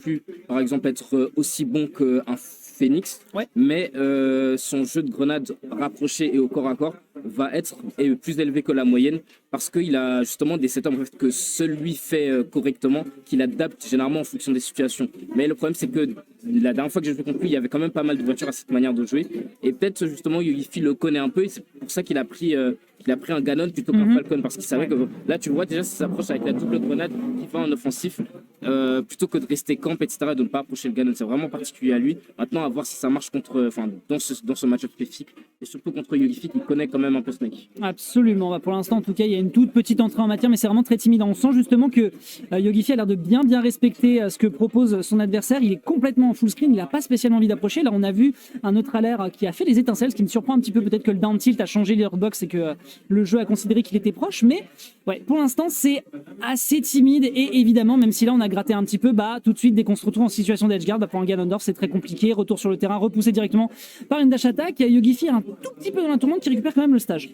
plus, par exemple, être aussi bon qu'un Phoenix, mais son jeu de grenade rapproché et au corps à corps va être plus élevé que la moyenne parce qu'il a justement des setups en fait, que celui fait correctement, qu'il adapte généralement en fonction des situations. Mais le problème, c'est que la dernière fois que j'ai joué contre lui, il y avait quand même pas mal de voitures à cette manière de jouer. Et peut-être justement, Yogifi le connaît un peu et c'est pour ça qu'il a pris un Ganon plutôt qu'un Falcon parce qu'il savait que là, tu vois déjà, ça s'approche avec la double grenade qui va en offensif plutôt que de rester camp, etc., de ne pas approcher le Ganon. C'est vraiment particulier à lui. Maintenant, à voir si ça marche dans ce match-up spécifique et surtout contre Yogifi qui connaît quand même un peu Snake. Absolument. Pour l'instant, en tout cas, il y a une toute petite entrée en matière, mais c'est vraiment très timide. On sent justement que Yogifi a l'air de bien respecter ce que propose son adversaire. Il est complètement en full screen. Il n'a pas spécialement envie d'approcher. Là, on a vu un autre alert qui a fait les étincelles, ce qui me surprend un petit peu. Peut-être que le down tilt a changé l'airbox et que le jeu a considéré qu'il était proche. Mais pour l'instant, c'est assez timide. Et évidemment, même si là, on a gratté un petit peu, tout de suite, dès qu'on se retrouve en situation d'edgeguard, pour un Ganondorf, c'est très compliqué. Retour sur le terrain, repoussé directement par une dash attack. Yogifi a un tout petit peu dans la tourmente qui récupère quand même le stage.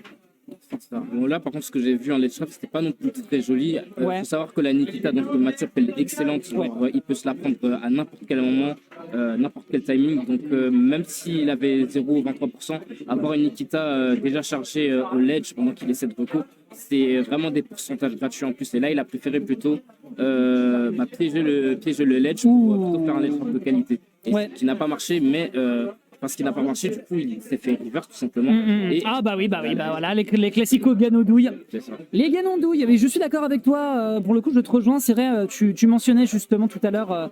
Bon, là, par contre, ce que j'ai vu en Let's Rap, c'était pas non plus très joli. Il faut savoir que la Nikita, donc le match-up, elle est excellente. Il peut se la prendre à n'importe quel moment, n'importe quel timing. Donc, même s'il avait 0 ou 23%, avoir une Nikita déjà chargée au ledge pendant qu'il essaie de recours, c'est vraiment des pourcentages gratuits en plus. Et là, il a préféré plutôt piéger le ledge pour plutôt faire un ledge de qualité. Et qui n'a pas marché, mais. Parce qu'il n'a pas marché, du coup, il s'est fait reverse tout simplement. Et voilà, les classicos ganodouilles. Les ganondouilles, mais je suis d'accord avec toi, pour le coup, je te rejoins. C'est vrai, tu mentionnais justement tout à l'heure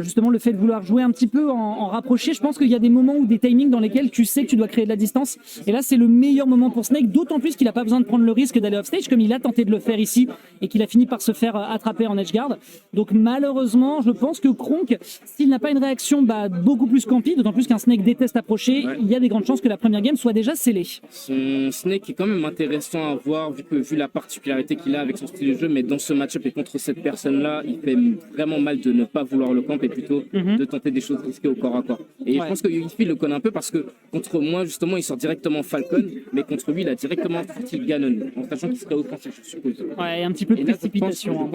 justement le fait de vouloir jouer un petit peu en rapproché. Je pense qu'il y a des moments ou des timings dans lesquels tu sais que tu dois créer de la distance. Et là, c'est le meilleur moment pour Snake, d'autant plus qu'il n'a pas besoin de prendre le risque d'aller offstage, comme il a tenté de le faire ici et qu'il a fini par se faire attraper en edgeguard. Donc malheureusement, je pense que Kronk, s'il n'a pas une réaction beaucoup plus campy, d'autant plus qu'un Snake déteste approcher, il y a des grandes chances que la première game soit déjà scellée. Son Snake est quand même intéressant à voir vu la particularité qu'il a avec son style de jeu, mais dans ce match-up et contre cette personne-là, il fait vraiment mal de ne pas vouloir le camp et plutôt de tenter des choses risquées au corps à corps. Et je pense que Yogifi le connaît un peu parce que contre moi, justement, il sort directement Falcon, mais contre lui, il a directement sorti le Ganon, en sachant qu'il serait offensif, je suppose. Ouais, un petit peu de précipitation.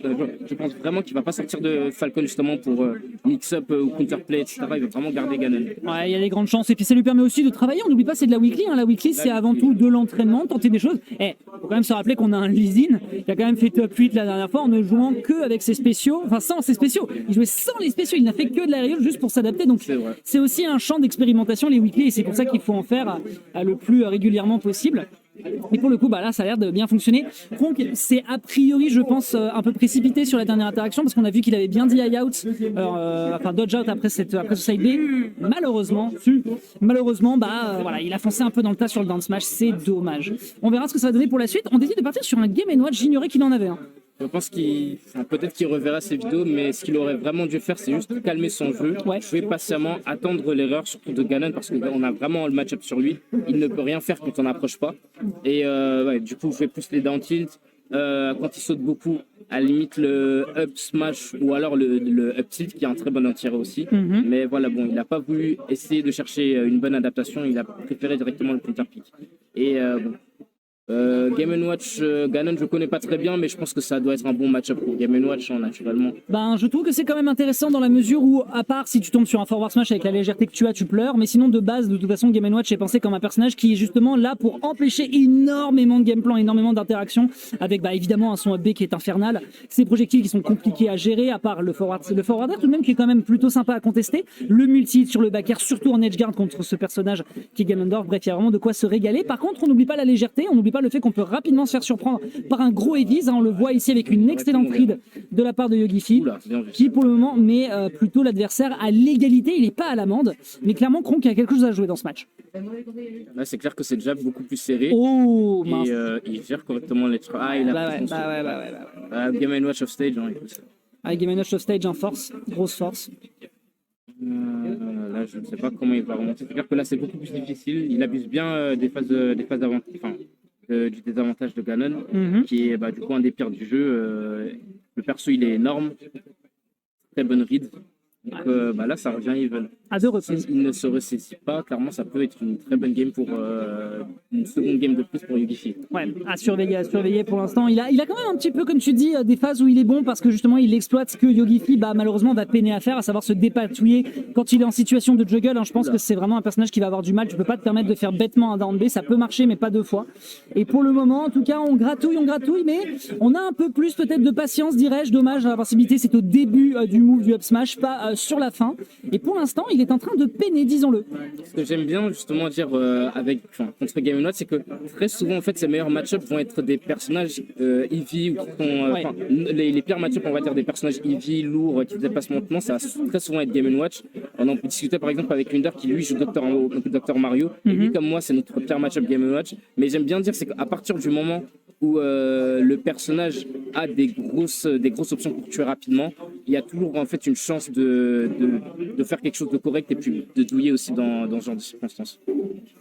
Je pense vraiment qu'il va pas sortir de Falcon justement pour mix-up ou counterplay, etc. Il va vraiment garder Ganon. Ouais, il y a des grandes chances. Et puis ça lui permet aussi de travailler. On n'oublie pas, c'est de la weekly. La weekly, c'est avant tout de l'entraînement, tenter des choses. Faut quand même se rappeler qu'on a un Lee Sin qui a quand même fait top 8 la dernière fois en ne jouant que avec ses spéciaux. Enfin, sans ses spéciaux. Il jouait sans les spéciaux. Il n'a fait que de l'aérial juste pour s'adapter. Donc c'est aussi un champ d'expérimentation, les weekly. Et c'est pour ça qu'il faut en faire le plus régulièrement possible. Et pour le coup, là, ça a l'air de bien fonctionner. Kronk, c'est a priori, je pense, un peu précipité sur la dernière interaction parce qu'on a vu qu'il avait bien dit high out, dodge out après ce side B. Malheureusement, il a foncé un peu dans le tas sur le down smash. C'est dommage. On verra ce que ça va donner pour la suite. On décide de partir sur un Game & Watch. J'ignorais qu'il en avait un. Je pense peut-être qu'il reverra ses vidéos, mais ce qu'il aurait vraiment dû faire, c'est juste calmer son jeu, jouer patiemment, attendre l'erreur, surtout de Ganon, parce qu'on a vraiment le match-up sur lui. Il ne peut rien faire quand on n'approche pas. Et du coup, jouer plus les down tilt. Quand il saute beaucoup, à la limite le up smash ou alors le up tilt qui est un très bon anti aussi. Mais voilà, il n'a pas voulu essayer de chercher une bonne adaptation, il a préféré directement le counter pick. Et Game & Watch, Ganon, je connais pas très bien, mais je pense que ça doit être un bon match-up pour Game & Watch, naturellement. Je trouve que c'est quand même intéressant dans la mesure où, à part si tu tombes sur un forward smash avec la légèreté que tu pleures, mais sinon de base, de toute façon, Game & Watch est pensé comme un personnage qui est justement là pour empêcher énormément de game plan, énormément d'interactions, avec évidemment un son up B qui est infernal, ces projectiles qui sont compliqués à gérer, à part le forward air tout de même qui est quand même plutôt sympa à contester, le multi sur le back air, surtout en edgeguard contre ce personnage qui est Ganondorf. Bref, il y a vraiment de quoi se régaler. Par contre, on n'oublie pas la légèreté, on n'oublie pas le fait qu'on peut rapidement se faire surprendre par un gros heavies. On le voit ici avec une excellente read de la part de Yogifi, qui pour le moment met plutôt l'adversaire à l'égalité. Il n'est pas à l'amende, mais clairement Kronk a quelque chose à jouer dans ce match. Là, c'est clair que c'est déjà beaucoup plus serré. Oh, mince. Et il gère correctement les tries. Game & Watch of stage. Game & Watch of stage en force, grosse force. Là, je ne sais pas comment il va remonter. C'est clair que là, c'est beaucoup plus difficile. Il abuse bien des phases d'avant. Du désavantage de Ganon, qui est du coup un des pires du jeu. Le perso, il est énorme. Très bonne read. Donc là, ça revient even. À 2 reprises. S'il ne se ressaisit pas, clairement, ça peut être une très bonne game pour une seconde game de plus pour Yogifi. Ouais, à surveiller pour l'instant. Il a quand même un petit peu, comme tu dis, des phases où il est bon parce que justement, il exploite ce que Yogifi, malheureusement, va peiner à faire, à savoir se dépatouiller quand il est en situation de juggle. Je pense que c'est vraiment un personnage qui va avoir du mal. Tu peux pas te permettre de faire bêtement un down B. Ça peut marcher, mais pas 2 fois. Et pour le moment, en tout cas, on gratouille, mais on a un peu plus peut-être de patience, dirais-je. Dommage, l'invincibilité, c'est au début du move du up smash, pas sur la fin. Et pour l'instant, il est en train de peiner, disons-le. Ce que j'aime bien justement dire contre Game & Watch, c'est que très souvent en fait ces meilleurs match-ups vont être des personnages heavy ou qui sont les pires match-ups, on va dire des personnages heavy, lourds, qui dépassent lentement, ça va très souvent être Game & Watch. On en peut discuter par exemple avec Lunder qui lui joue Dr Mario. Et lui comme moi c'est notre pire match-up Game & Watch. Mais j'aime bien dire c'est qu'à partir du moment où le personnage a des grosses options pour tuer rapidement, il y a toujours en fait une chance de faire quelque chose de correct et puis de douiller aussi dans ce genre de circonstances.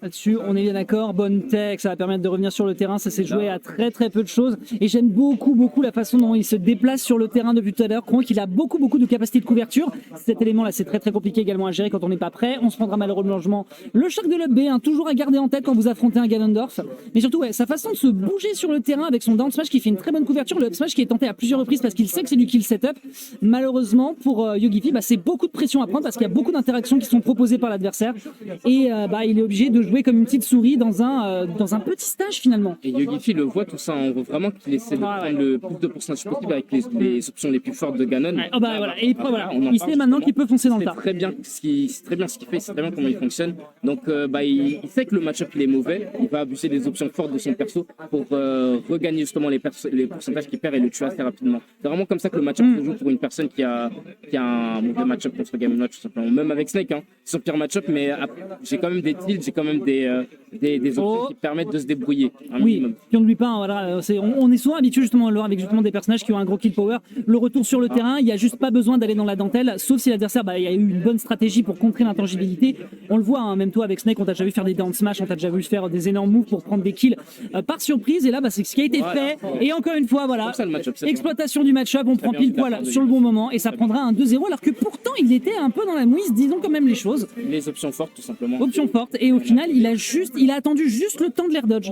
Là-dessus, on est bien d'accord. Bonne tech, ça va permettre de revenir sur le terrain. Ça s'est joué à très très peu de choses. Et j'aime beaucoup la façon dont il se déplace sur le terrain depuis tout à l'heure. Crois qu'il a beaucoup de capacité de couverture. Cet élément-là, c'est très compliqué également à gérer quand on n'est pas prêt. On se prendra malheureusement le choc de l'up B, toujours à garder en tête quand vous affrontez un Ganondorf. Mais surtout, sa façon de se bouger sur le terrain avec son down smash qui fait une très bonne couverture. Le up smash qui est tenté à plusieurs reprises parce qu'il sait que c'est du kill setup. Malheureusement, pour Yogifi, c'est beaucoup de pression à prendre parce qu'il y a beaucoup d'interactions qui sont proposées par l'adversaire. Et il est obligé de jouer comme une petite souris dans un petit stage finalement. Et Yogifi le voit tout ça, on voit vraiment qu'il essaie de prendre le plus de pourcentage possible avec les options les plus fortes de Ganon. Et il sait maintenant qu'il peut foncer dans le tas. C'est très bien ce qu'il fait, c'est très bien comment il fonctionne. Donc il sait que le match-up il est mauvais, il va abuser des options fortes de son perso pour regagner justement les pourcentages qu'il perd et le tuer assez rapidement. C'est vraiment comme ça que le match-up se joue pour une personne qui a un mauvais match-up contre Game & Watch tout simplement. Même avec Snake, c'est son pire match-up, mais j'ai quand même des tilts, j'ai quand même des options qui permettent de se débrouiller. Oui, puis on n'oublie pas, on est souvent habitué justement avec justement des personnages qui ont un gros kill power. Le retour sur le terrain, il n'y a juste pas besoin d'aller dans la dentelle, sauf si l'adversaire, il y a eu une bonne stratégie pour contrer l'intangibilité. On le voit, même toi avec Snake, on t'a déjà vu faire des down smash, on t'a déjà vu faire des énormes moves pour prendre des kills par surprise. Et là, c'est ce qui a été fait. Et encore une fois, exploitation du match-up, on prend pile poil sur le bon moment et ça prendra un 2-0 alors que pourtant il était un peu dans la mouise, disons quand même les choses. Les options fortes tout simplement. Options fortes et au final il a attendu juste le temps de l'air dodge.